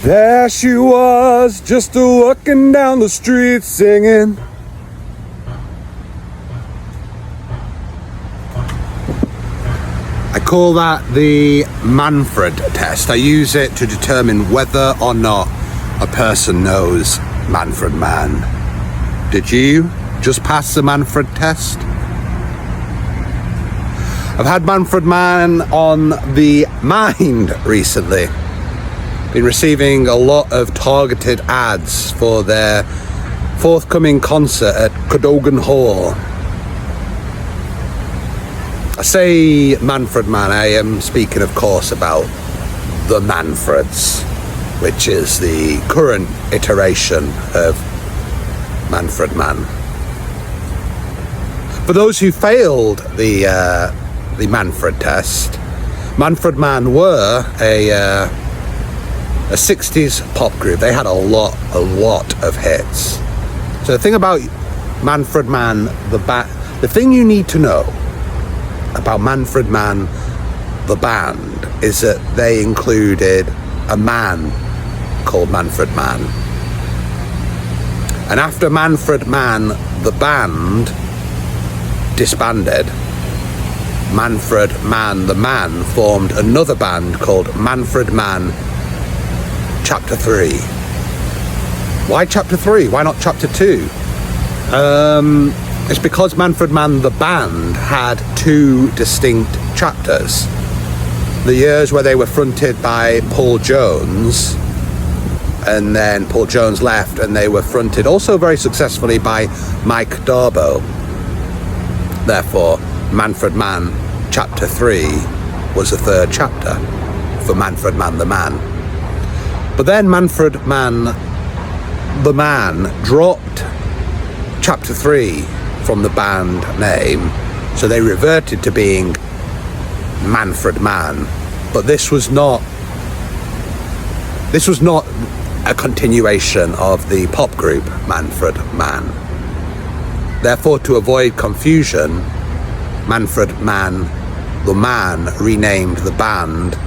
There she was, just walking down the street singing. I call that the Manfred test. I use it to determine whether or not a person knows Manfred Mann. Did you just pass the Manfred test? I've had Manfred Mann on the mind recently. Been receiving a lot of targeted ads for their forthcoming concert at Cadogan Hall. I say Manfred Mann, I am speaking of course about the Manfreds, which is the current iteration of Manfred Mann. For those who failed the Manfred test, Manfred Mann were a 60s pop group. They had a lot of hits. So the thing about Manfred Mann, the thing you need to know about Manfred Mann, the band, is that they included a man called Manfred Mann. And after Manfred Mann, the band, disbanded, Manfred Mann, the man, formed another band called Manfred Mann Chapter 3. Why Chapter 3? Why not Chapter 2? It's because Manfred Mann, the band, had two distinct chapters. The years where they were fronted by Paul Jones, and then Paul Jones left, and they were fronted also very successfully by Mike Darbo. Therefore, Manfred Mann Chapter 3 was the third chapter for Manfred Mann, the man. But then Manfred Mann, the man, dropped Chapter 3 from the band name, so they reverted to being Manfred Mann. But this was not a continuation of the pop group Manfred Mann. Therefore, to avoid confusion, Manfred Mann, the man, renamed the band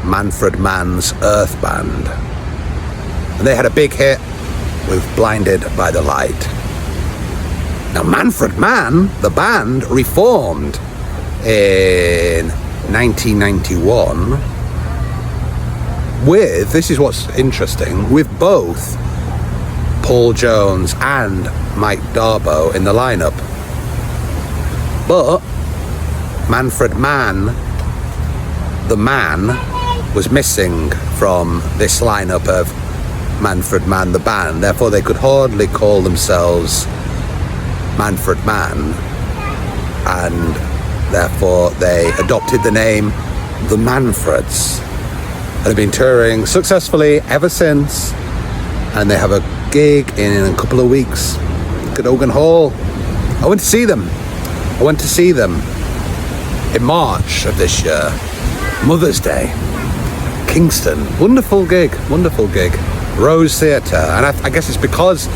Manfred Mann's Earth Band. And they had a big hit with Blinded by the Light. Now, Manfred Mann, the band, reformed in 1991 with, this is what's interesting, with both Paul Jones and Mike Darbo in the lineup. But Manfred Mann, the man, was missing from this lineup of Manfred Mann, the band. Therefore, they could hardly call themselves Manfred Mann, and therefore they adopted the name the Manfreds, and have been touring successfully ever since. And they have a gig in a couple of weeks, Cadogan Hall. I went to see them in March of this year, Mother's Day, Kingston. Wonderful gig. Rose Theatre. And I guess it's because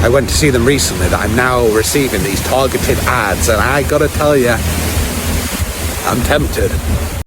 I went to see them recently that I'm now receiving these targeted ads, and I gotta tell you, I'm tempted.